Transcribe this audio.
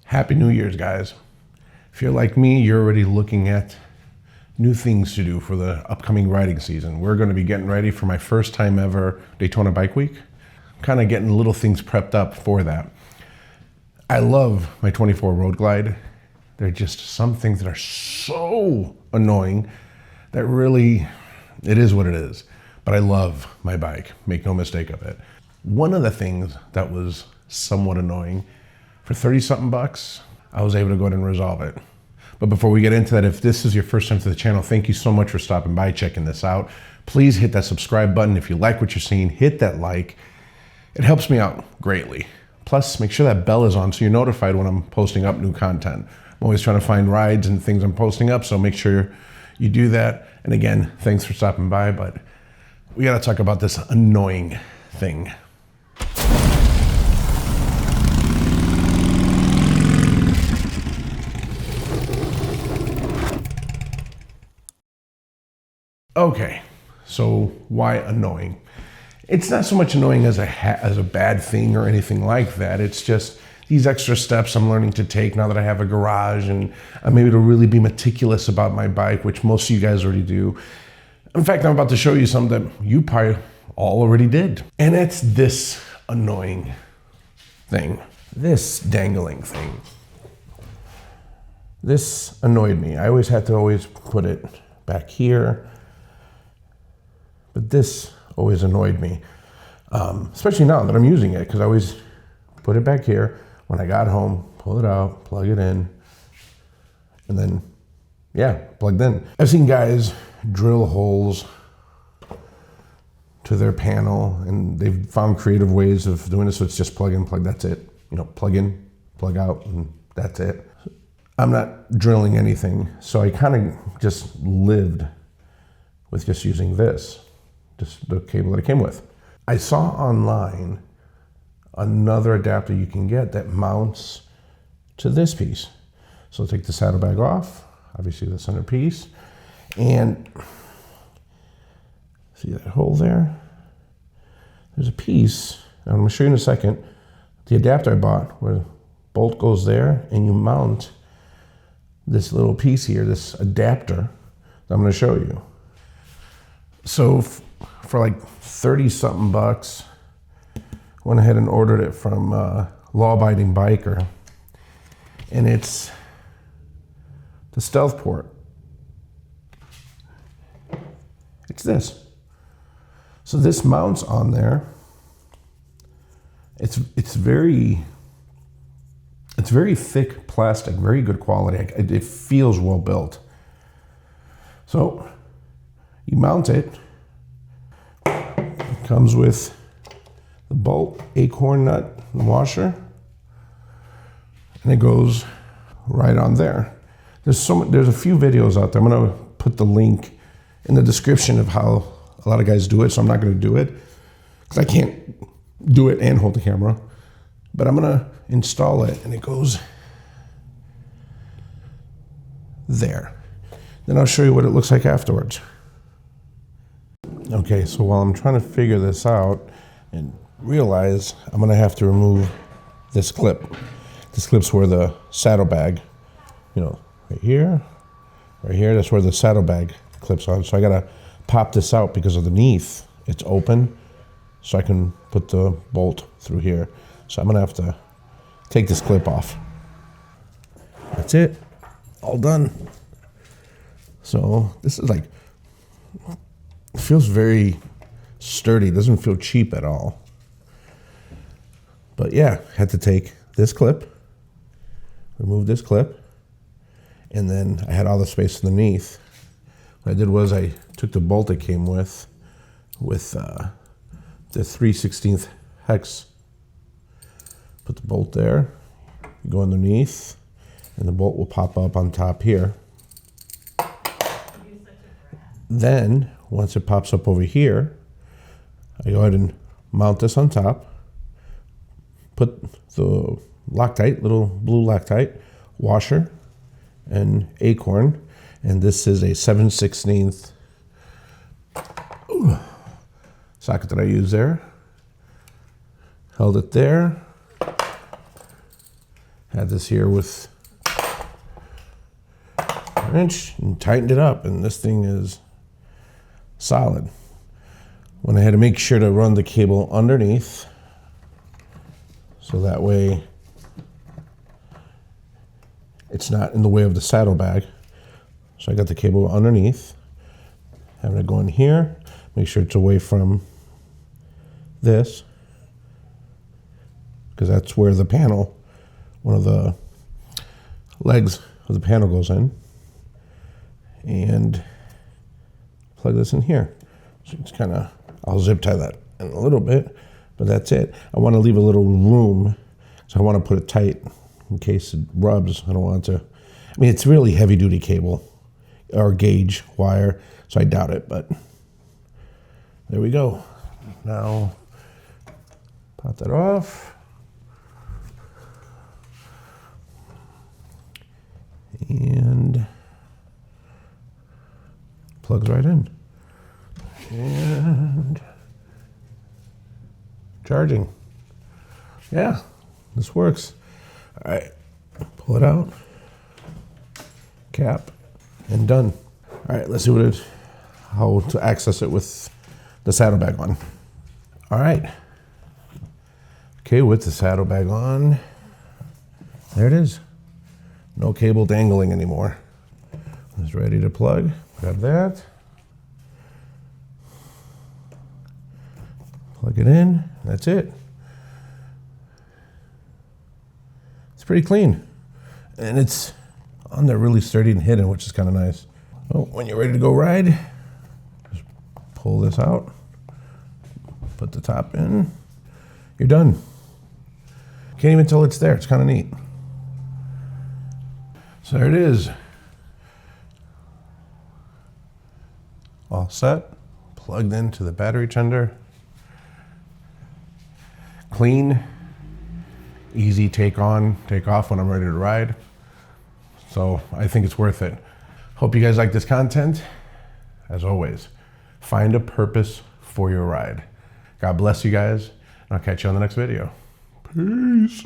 Happy New Year's, guys. If you're like me, you're already looking at new things to do for the upcoming riding season. We're going to be getting ready for my first time ever Daytona Bike Week. Kind of getting little things prepped up for that. I love my 24 Road Glide. There are just some things that are so annoying that really, it is what it is. But I love my bike, make no mistake of it. One of the things that was somewhat annoying, for 30 something bucks, I was able to go ahead and resolve it. But before we get into that, if this is your first time to the channel, thank you so much for stopping by, checking this out. Please hit that subscribe button. If you like what you're seeing, hit that like. It helps me out greatly. Plus, make sure that bell is on so you're notified when I'm posting up new content. I'm always trying to find rides and things I'm posting up, so make sure you do that. And again, thanks for stopping by, but we gotta talk about this annoying thing. Okay, so why annoying? It's not so much annoying as a bad thing or anything like that. It's just these extra steps I'm learning to take now that I have a garage and I'm able to really be meticulous about my bike, which most of you guys already do. In fact, I'm about to show you something that you probably all already did. And it's this annoying thing, this dangling thing. This annoyed me. I always had to put it back here. But this always annoyed me, especially now that I'm using it, because I always put it back here. When I got home, pull it out, plug it in, and then, yeah, plugged in. I've seen guys drill holes to their panel, and they've found creative ways of doing this, so it's just plug in, plug, that's it. You know, plug in, plug out, and that's it. I'm not drilling anything, so I kind of just lived with just using this. Just the cable that it came with. I saw online another adapter you can get that mounts to this piece. So take the saddlebag off, obviously the center piece, and see that hole there? There's a piece, and I'm gonna show you in a second, the adapter I bought where the bolt goes there and you mount this little piece here, this adapter that I'm gonna show you. So for like 30 something bucks, went ahead and ordered it from Law Abiding Biker, and it's the stealth port. It's this. So this mounts on there. It's very thick plastic, very good quality. It feels well built. So you mount it. It comes with the bolt, acorn nut, and washer, and it goes right on there. There's a few videos out there. I'm gonna put the link in the description of how a lot of guys do it, so I'm not gonna do it because I can't do it and hold the camera, but I'm gonna install it, and it goes there. Then I'll show you what it looks like afterwards. Okay, so while I'm trying to figure this out and realize I'm gonna have to remove this clip. This clip's where the saddlebag, you know, right here, that's where the saddlebag clips on. So I gotta pop this out because underneath it's open, so I can put the bolt through here. So I'm gonna have to take this clip off. That's it, all done. So this is like, it feels very sturdy, doesn't feel cheap at all. But yeah, had to take this clip, remove this clip, and then I had all the space underneath. What I did was I took the bolt it came with the 3/16 hex, put the bolt there, go underneath, and the bolt will pop up on top here. Then, once it pops up over here, I go ahead and mount this on top, put the Loctite, little blue Loctite, washer, and acorn, and this is a 7/16 socket that I use there. Held it there, Had this here with a wrench and tightened it up, and this thing is solid. When I had to make sure to run the cable underneath, so that way it's not in the way of the saddlebag. So I got the cable underneath, having it go in here, make sure it's away from this, because that's where the panel, one of the legs of the panel goes in, and plug this in here. So it's kind of, I'll zip tie that in a little bit, but that's it. I want to leave a little room, so I want to put it tight in case it rubs. I don't want to, I mean, it's really heavy duty cable or gauge wire, so I doubt it, but there we go. Now, pop that off. And plugs right in. And charging. Yeah, this works. All right, pull it out. Cap, and done. All right, let's see what it, how to access it with the saddlebag on. All right. Okay, with the saddlebag on, there it is. No cable dangling anymore. It's ready to plug. Grab that. Plug it in. That's it. It's pretty clean. And it's on there really sturdy and hidden, which is kind of nice. Oh, when you're ready to go ride, just pull this out, put the top in, you're done. Can't even tell it's there. It's kind of neat. So there it is. All set, plugged into the battery tender. Clean, easy take on, take off when I'm ready to ride. So I think it's worth it. Hope you guys like this content. As always, find a purpose for your ride. God bless you guys, and I'll catch you on the next video. Peace.